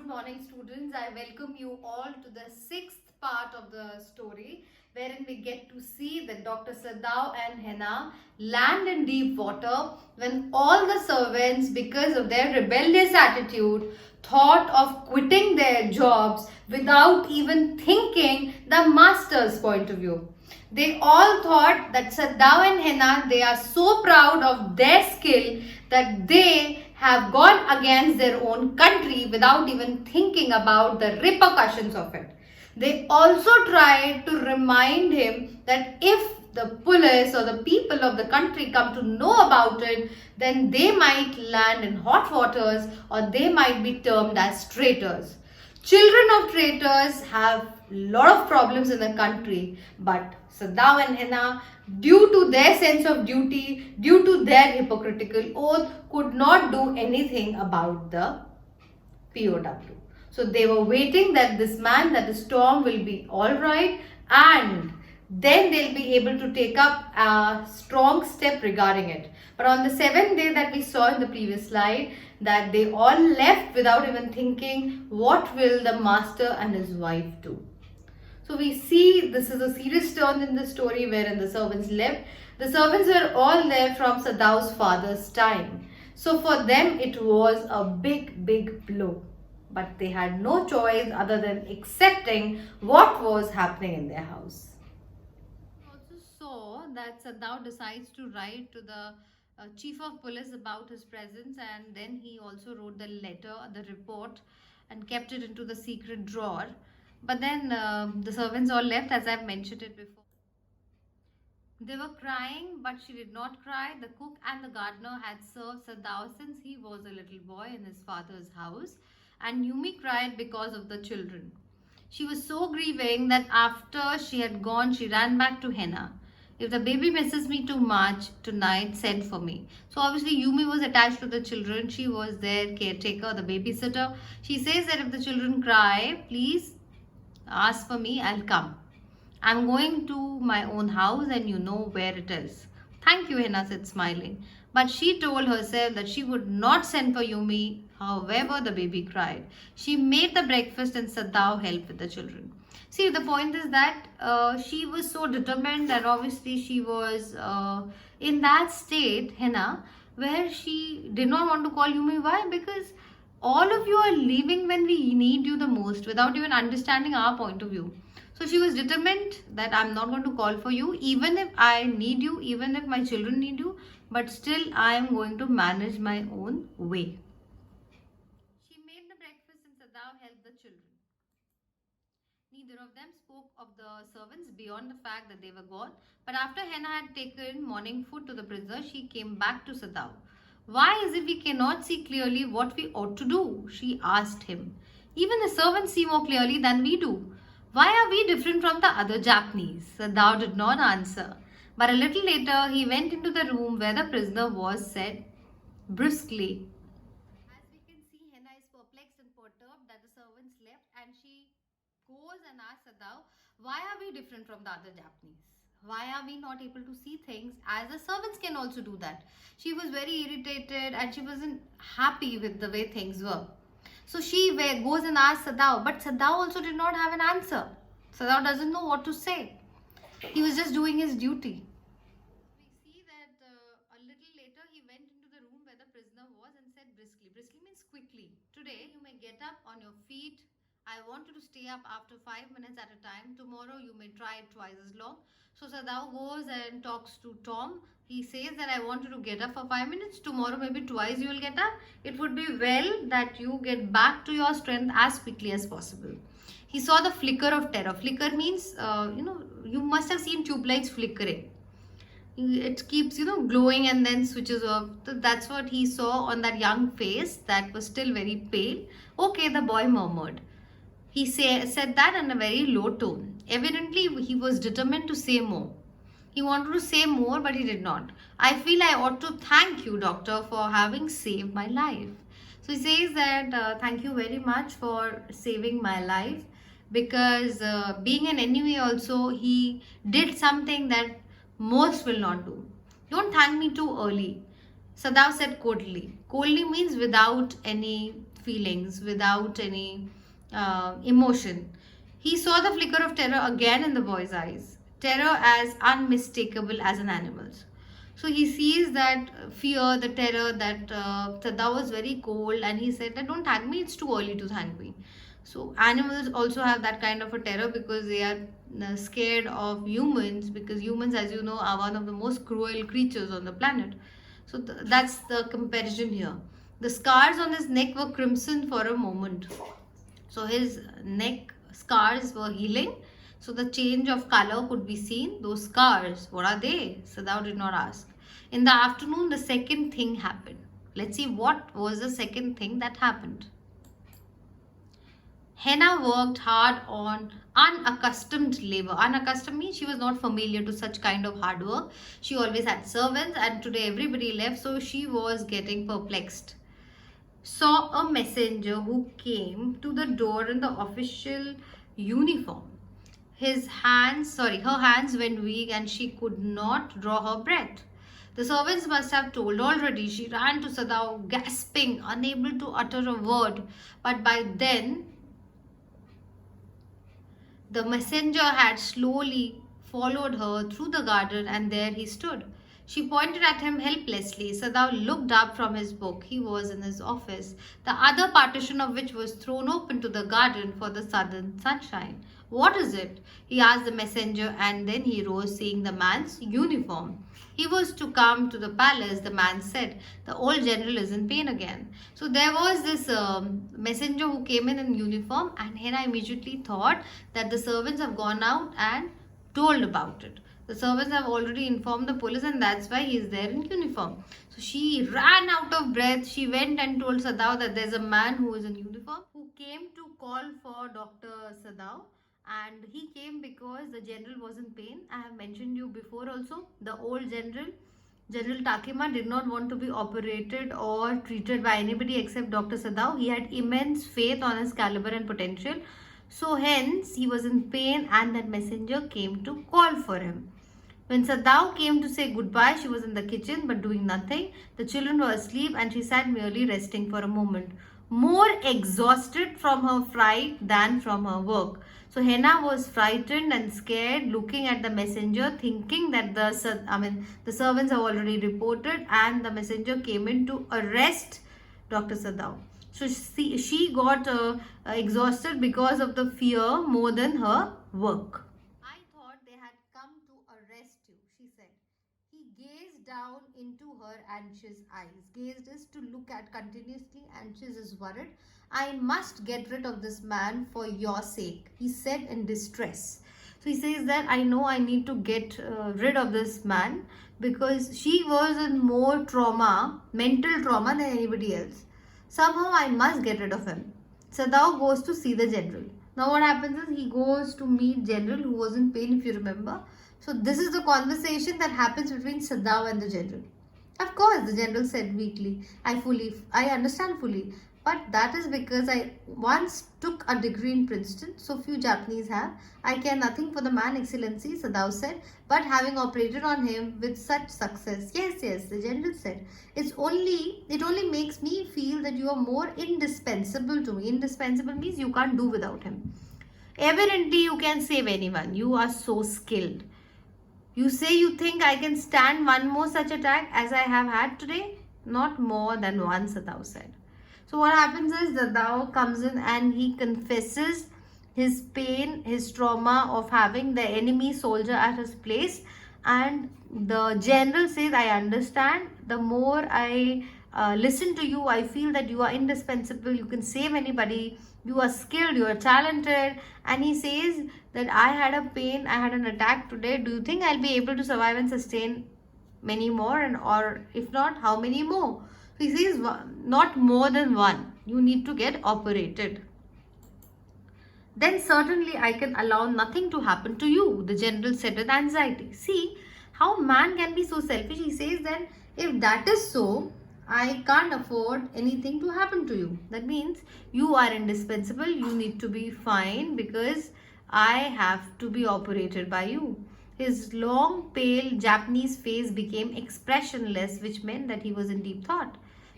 Good morning, students. I welcome you all to the sixth part of the story, wherein we get to see that Dr. Sadao and Henna land in deep water when all the servants, because of their rebellious attitude, thought of quitting their jobs without even thinking the master's point of view. They all thought that Sadao and Henna, they are so proud of their skill that they have gone against their own country without even thinking about the repercussions of it. They also tried to remind him that if the police or the people of the country come to know about it, then they might land in hot waters or they might be termed as traitors. Children of traitors have lot of problems in the country, but Sadao and Henna, due to their sense of duty, due to their hypocritical oath, could not do anything about the POW. So they were waiting that this man, that the storm will be alright, and then they'll be able to take up a strong step regarding it. But on the seventh day that we saw in the previous slide, that they all left without even thinking what will the master and his wife do. So we see this is a serious turn in the story wherein the servants left. The servants were all there from Sadao's father's time. So for them it was a big blow. But they had no choice other than accepting what was happening in their house. We also saw that Sadao decides to write to the chief of police about his presence, and then he also wrote the letter, the report, and kept it into the secret drawer. But then the servants all left, as I've mentioned it before. They were crying, but she did not cry. The cook and the gardener had served Sadao since he was a little boy in his father's house, and Yumi cried because of the children. She was so grieving that after she had gone, she ran back to Henna. If the baby misses me too much tonight, send for me. So obviously Yumi was attached to the children. She was their caretaker, the babysitter. She says that if the children cry, please ask for me, I'll come. I'm going to my own house and you know where it is. Thank you, Henna said, smiling. But she told herself that she would not send for Yumi, however the baby cried. She made the breakfast and Sadao helped with the children. See, the point is that she was so determined that obviously she was in that state, Henna, where she did not want to call Yumi. Why? Because all of you are leaving when we need you the most without even understanding our point of view. So she was determined that I'm not going to call for you, even if I need you, even if my children need you, but still I am going to manage my own way. She made the breakfast and Sadao helped the children. Neither of them spoke of the servants beyond the fact that they were gone. But after Henna had taken morning food to the prisoner, she came back to Sadao. Why is it we cannot see clearly what we ought to do? She asked him. Even the servants see more clearly than we do. Why are we different from the other Japanese? Sadao did not answer. But a little later, he went into the room where the prisoner was, said briskly. As we can see, Henna is perplexed and perturbed that the servants left, and she goes and asks Sadao, why are we different from the other Japanese? Why are we not able to see things as the servants can also do that? She was very irritated and she wasn't happy with the way things were. So she goes and asks Sadao, but Sadao also did not have an answer. Sadao doesn't know what to say. He was just doing his duty. We see that a little later he went into the room where the prisoner was and said briskly. Briskly means quickly. Today you may get up on your feet. I want you to stay up after 5 minutes at a time. Tomorrow you may try it twice as long. So Sadao goes and talks to Tom. He says that I want you to get up for 5 minutes. Tomorrow maybe twice you will get up. It would be well that you get back to your strength as quickly as possible. He saw the flicker of terror. Flicker means, you must have seen tube lights flickering. It keeps, glowing and then switches off. So that's what he saw on that young face that was still very pale. Okay, the boy murmured. He said that in a very low tone. Evidently, he was determined to say more. He wanted to say more, but he did not. I feel I ought to thank you, doctor, for having saved my life. So he says that thank you very much for saving my life, because being an enemy also, he did something that most will not do. Don't thank me too early. Sadao said coldly. Coldly means without any feelings, without any emotion. He saw the flicker of terror again in the boy's eyes, terror as unmistakable as an animal's. So he sees that fear, the terror, that Sada was very cold, and he said that don't thank me, it's too early to thank me. So animals also have that kind of a terror because they are scared of humans, because humans, as you know, are one of the most cruel creatures on the planet. So that's the comparison here. The scars on his neck were crimson for a moment. So his neck scars were healing. So the change of color could be seen. Those scars, what are they? Sadao did not ask. In the afternoon, the second thing happened. Let's see what was the second thing that happened. Henna worked hard on unaccustomed labor. Unaccustomed means she was not familiar to such kind of hard work. She always had servants, and today everybody left, so she was getting perplexed. Saw a messenger who came to the door in the official uniform. Her hands went weak and she could not draw her breath. The servants must have told already. She ran to Sadao, gasping, unable to utter a word. But by then, the messenger had slowly followed her through the garden, and there he stood. She pointed at him helplessly. Sadao looked up from his book. He was in his office, the other partition of which was thrown open to the garden for the southern sunshine. What is it? He asked the messenger, and then he rose, seeing the man's uniform. He was to come to the palace, the man said. The old general is in pain again. So there was this messenger who came in uniform, and Henna immediately thought that the servants have gone out and told about it. The servants have already informed the police, and that's why he is there in uniform. So she ran out of breath. She went and told Sadao that there's a man who is in uniform who came to call for Dr. Sadao. And he came because the general was in pain. I have mentioned you before also. The old general, General Takema, did not want to be operated or treated by anybody except Dr. Sadao. He had immense faith on his caliber and potential. So hence he was in pain, and that messenger came to call for him. When Sadao came to say goodbye, she was in the kitchen but doing nothing. The children were asleep and she sat merely resting for a moment, more exhausted from her fright than from her work. So Henna was frightened and scared, looking at the messenger, thinking that the servants have already reported, and the messenger came in to arrest Dr. Sadao. So she got exhausted because of the fear more than her work. I thought they had come to arrest you, she said. He gazed down into her anxious eyes. Gazed is to look at continuously, anxious is worried. I must get rid of this man for your sake, he said in distress. So he says that I know I need to get rid of this man because she was in more trauma, mental trauma than anybody else. Somehow I must get rid of him. Sadao goes to see the general. Now what happens is he goes to meet general who was in pain, if you remember. So this is the conversation that happens between Sadao and the general. Of course, the general said weakly, I understand fully. But that is because I once took a degree in Princeton, so few Japanese have. I care nothing for the man, Excellency, Sadao said, but having operated on him with such success. Yes, the general said. It only makes me feel that you are more indispensable to me. Indispensable means you can't do without him. Evidently, you can save anyone. You are so skilled. You say you think I can stand one more such attack as I have had today? Not more than one, Sadao said. So what happens is Sadao comes in and he confesses his pain, his trauma of having the enemy soldier at his place. And the general says, I understand. The more I listen to you, I feel that you are indispensable. You can save anybody. You are skilled. You are talented. And he says that I had a pain. I had an attack today. Do you think I'll be able to survive and sustain many more? Or if not, how many more? He says not more than one. You need to get operated. Then certainly I can allow nothing to happen to you, the general said with anxiety. See how man can be so selfish. He says that if that is so, I can't afford anything to happen to you. That means you are indispensable. You need to be fine because I have to be operated by you. His long, pale Japanese face became expressionless, which meant that he was in deep thought.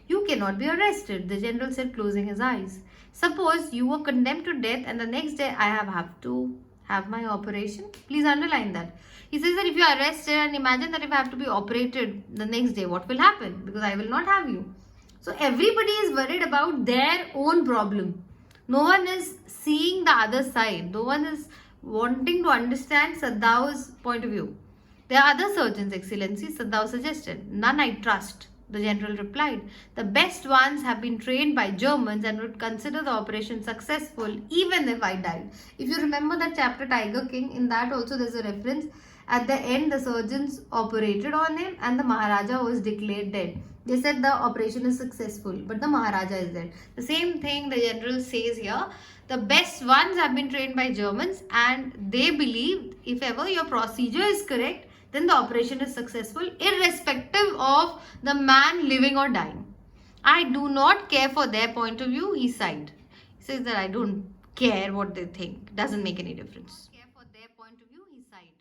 You cannot be arrested, the general said, closing his eyes. Suppose you were condemned to death and the next day I have to have my operation. Please underline that. He says that if you are arrested and imagine that if I have to be operated the next day, what will happen? Because I will not have you. So everybody is worried about their own problem. No one is seeing the other side. No one is wanting to understand Saddao's point of view. There are other surgeons, Excellency, Saddao suggested. None I trust, the general replied. The best ones have been trained by Germans and would consider the operation successful even if I died. If you remember that chapter Tiger King, in that also there's a reference. At the end, the surgeons operated on him and the Maharaja was declared dead. They said the operation is successful, but the Maharaja is dead. The same thing the general says here. The best ones have been trained by Germans and they believe if ever your procedure is correct, then the operation is successful irrespective of the man living or dying. I do not care for their point of view, he sighed. He says that I don't care what they think. Doesn't make any difference. Care for their point of view, he sighed.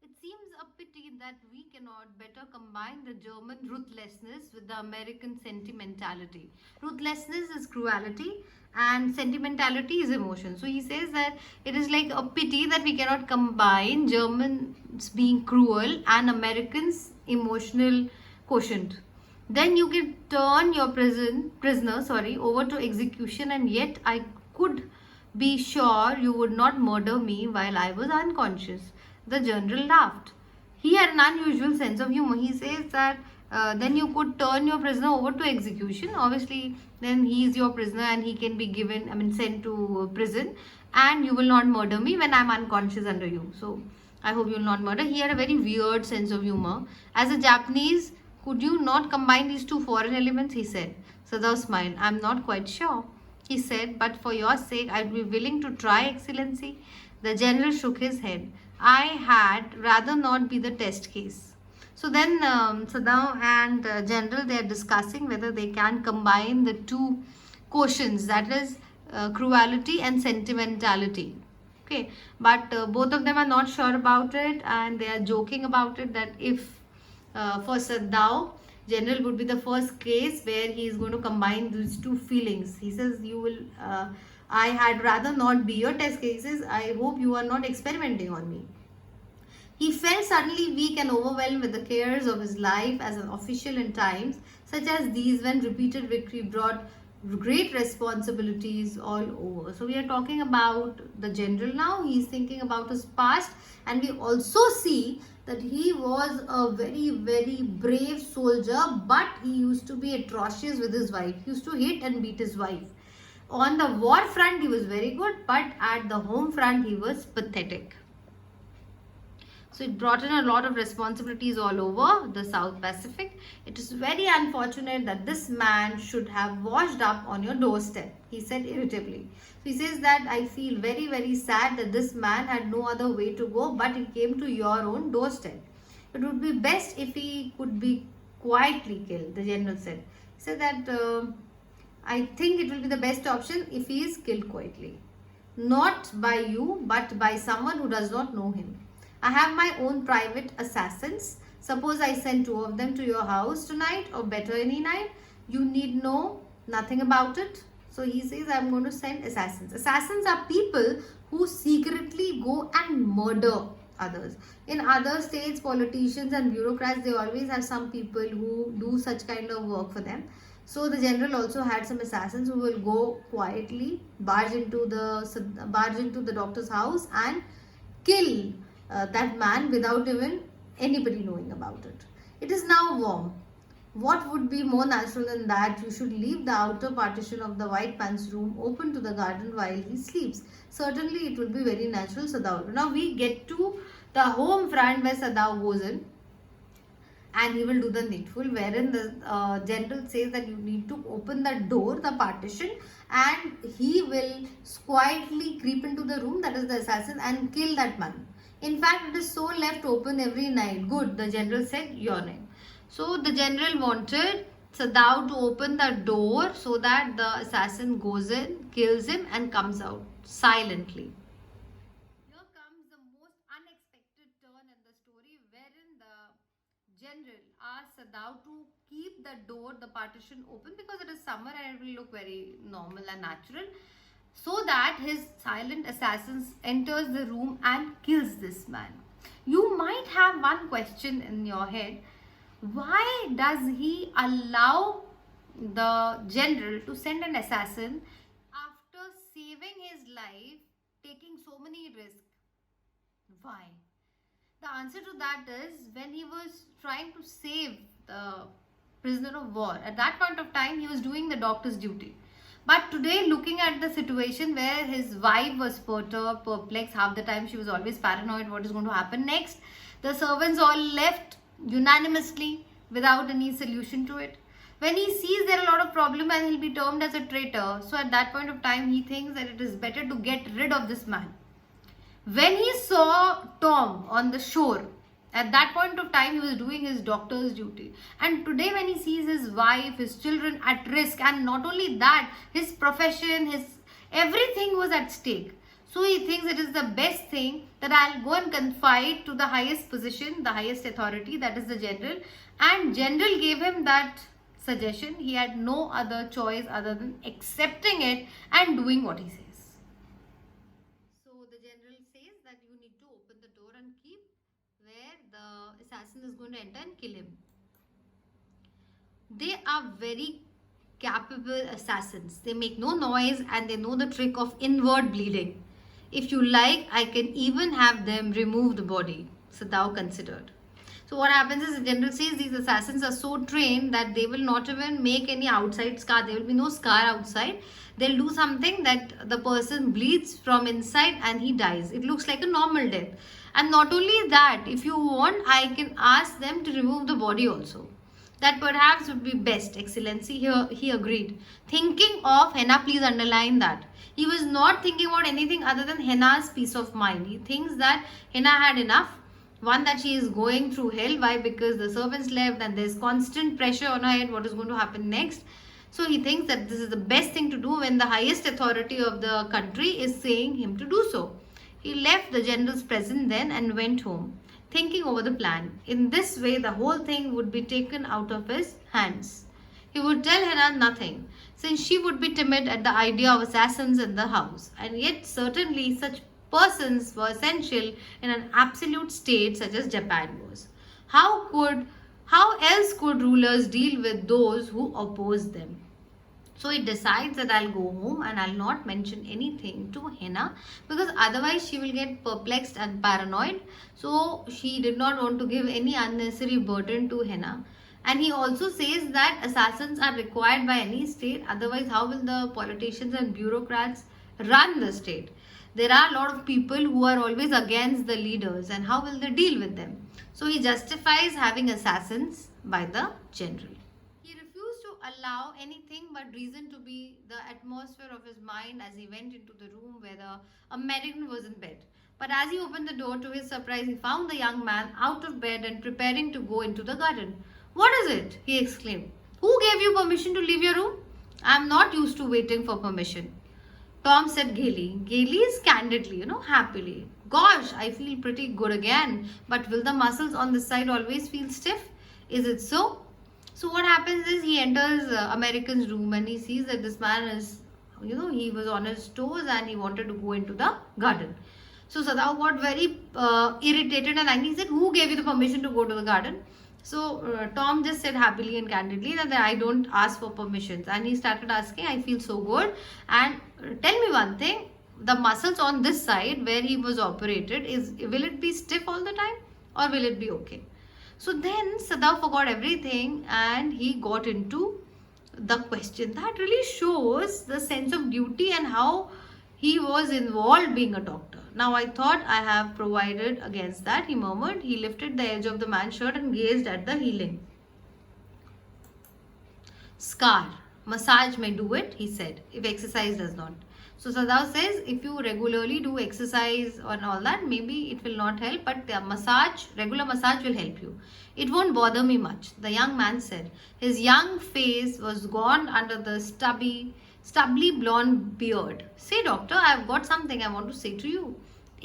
It seems a pity that we cannot better combine the German ruthlessness with the American sentimentality. Ruthlessness is cruelty and sentimentality is emotion. So he says that it is like a pity that we cannot combine Germans being cruel and Americans emotional quotient. Then you can turn your prisoner over to execution, and yet I could be sure you would not murder me while I was unconscious. The general laughed. He had an unusual sense of humor. He says that then you could turn your prisoner over to execution. Obviously, then he is your prisoner and he can be sent to prison, and you will not murder me when I'm unconscious under you. So, I hope you will not murder. He had a very weird sense of humor. As a Japanese, could you not combine these two foreign elements? He said. Sadao smiled. I'm not quite sure, he said, but for your sake, I'd be willing to try, Excellency. The general shook his head. I had rather not be the test case. So then Sadao and General, they are discussing whether they can combine the two quotients, that is cruelty and sentimentality. Okay, but both of them are not sure about it and they are joking about it that if for Sadao, General would be the first case where he is going to combine these two feelings. He says, you will, I had rather not be your test cases. I hope you are not experimenting on me. He felt suddenly weak and overwhelmed with the cares of his life as an official in times such as these when repeated victory brought great responsibilities all over. So we are talking about the general now. He is thinking about his past, and we also see that he was a very, very brave soldier, but he used to be atrocious with his wife. He used to hit and beat his wife. On the war front, he was very good, but at the home front, he was pathetic. So it brought in a lot of responsibilities all over the South Pacific. It is very unfortunate that this man should have washed up on your doorstep, he said irritably. So he says that I feel very, very sad that this man had no other way to go, but he came to your own doorstep. It would be best if he could be quietly killed, the general said. He said that I think it will be the best option if he is killed quietly. Not by you, but by someone who does not know him. I have my own private assassins. Suppose I send 2 of them to your house tonight, or better any night. You need know nothing about it. So he says, I'm going to send assassins. Assassins are people who secretly go and murder others. In other states, politicians and bureaucrats, they always have some people who do such kind of work for them. So the general also had some assassins who will go quietly, barge into the doctor's house and kill that man without even anybody knowing about it. It is now warm. What would be more natural than that you should leave the outer partition of the white man's room open to the garden while he sleeps? Certainly it would be very natural, Sadao. Now we get to the home front where Sadao goes in and he will do the needful, wherein the general says that you need to open the door, the partition, and he will quietly creep into the room, that is the assassin, and kill that man. In fact, it is so left open every night. Good, the general said, yawning. So the general wanted Sadao to open the door so that the assassin goes in, kills him, and comes out silently. Here comes the most unexpected turn in the story, wherein the general asked Sadao to keep keep the door, the partition open, because it is summer and it will look very normal and natural, so that his silent assassins enters the room and kills this man. You might have one question in your head: why does he allow the general to send an assassin after saving his life, taking so many risks? Why? The answer to that is, when he was trying to save the prisoner of war, at that point of time he was doing the doctor's duty. But today, looking at the situation where his wife was perturbed, perplexed, half the time she was always paranoid what is going to happen next, the servants all left unanimously without any solution to it. When he sees there are a lot of problem and he'll be termed as a traitor, so at that point of time he thinks that it is better to get rid of this man. When he saw Tom on the shore, at that point of time he was doing his doctor's duty. And today when he sees his wife, his children at risk, and not only that, his profession, his everything was at stake. So he thinks it is the best thing that I'll go and confide to the highest position, the highest authority, that is the general. And general gave him that suggestion. He had no other choice other than accepting it and doing what he says. So the general says that you need to open the door and keep where the assassin is going to enter and kill him. They are very capable assassins. They make no noise and they know the trick of inward bleeding. If you like, I can even have them remove the body. Sadao considered. So what happens is, the general says these assassins are so trained that they will not even make any outside scar. There will be no scar outside. They'll do something that the person bleeds from inside and he dies. It looks like a normal death. And not only that, if you want, I can ask them to remove the body also. That perhaps would be best, Excellency. Here he agreed. Thinking of Henna, please underline that. He was not thinking about anything other than Henna's peace of mind. He thinks that Henna had enough. One, that she is going through hell. Why? Because the servants left and there's constant pressure on her head. What is going to happen next? So he thinks that this is the best thing to do when the highest authority of the country is saying him to do so. He left the general's presence then and went home, thinking over the plan. In this way, the whole thing would be taken out of his hands. He would tell Henna nothing, since she would be timid at the idea of assassins in the house. And yet, certainly, such persons were essential in an absolute state such as Japan was. How else could rulers deal with those who oppose them? So he decides that I'll go home and I'll not mention anything to Henna, because otherwise she will get perplexed and paranoid. So she did not want to give any unnecessary burden to Henna. And he also says that assassins are required by any state. Otherwise, how will the politicians and bureaucrats run the state? There are a lot of people who are always against the leaders, and how will they deal with them? So he justifies having assassins by the general. He refused to allow anything but reason to be the atmosphere of his mind as he went into the room where the American was in bed. But as he opened the door, to his surprise, he found the young man out of bed and preparing to go into the garden. "What is it?" he exclaimed. "Who gave you permission to leave your room?" "I am not used to waiting for permission," Tom said gaily. Gaily is candidly, happily. "Gosh, I feel pretty good again. But will the muscles on this side always feel stiff? Is it so?" So what happens is, he enters American's room and he sees that this man is, he was on his toes and he wanted to go into the garden. So Sadao got very irritated and angry. He said, "Who gave you the permission to go to the garden?" So Tom just said happily and candidly that I don't ask for permissions. And he started asking, "I feel so good. And tell me one thing, the muscles on this side where he was operated, will it be stiff all the time or will it be okay?" So then Sadao forgot everything and he got into the question. That really shows the sense of duty and how he was involved being a doctor. "Now I thought I have provided against that," he murmured. He lifted the edge of the man's shirt and gazed at the healing scar. "Massage may do it," he said, "if exercise does not." So Sadao says, if you regularly do exercise and all that, maybe it will not help, but the regular massage will help you. "It won't bother me much," the young man said. His young face was gone under the stubbly blonde beard. "Say, doctor, I have got something I want to say to you.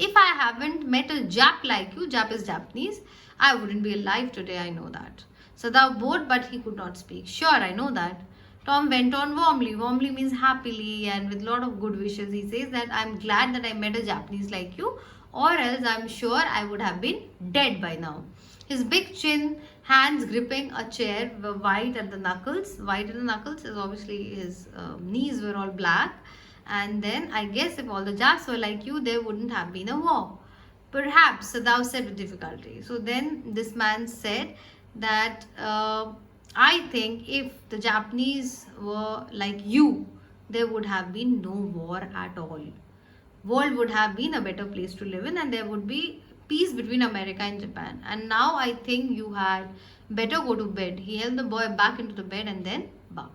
If I haven't met a Jap like you," Jap is Japanese, "I wouldn't be alive today, I know that." Sadao bowed, but he could not speak. Sure, I know that. Tom went on warmly. Warmly means happily and with lot of good wishes. He says that I'm glad that I met a Japanese like you, or else I'm sure I would have been dead by now. His big chin, hands gripping a chair, were white at the knuckles. White at the knuckles is obviously his knees were all black. And then I guess if all the Japs were like you, there wouldn't have been a war. Perhaps, Sadao said with difficulty. So then this man said that I think if the Japanese were like you, there would have been no war at all. World would have been a better place to live in, and there would be peace between America and Japan. And now I think you had better go to bed. He held the boy back into the bed and then bowed.